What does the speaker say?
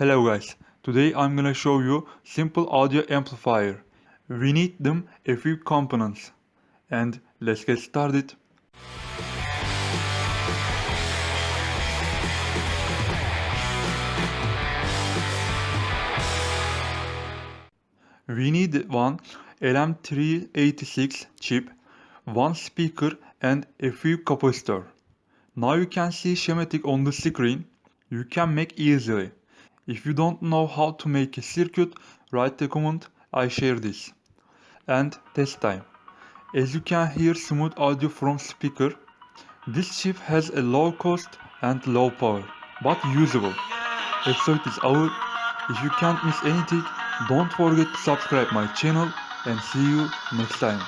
Hello guys, today I'm gonna show you simple audio amplifier. We need them a few components and let's get started. We need one LM386 chip, one speaker and a few capacitor. Now you can see schematic on the screen. You can make easily. If you don't know how to make a circuit, write a comment, I share this. And test time. As you can hear smooth audio from speaker, this chip has a low cost and low power, but usable. Episode is over. If you can't miss anything, don't forget to subscribe my channel and see you next time.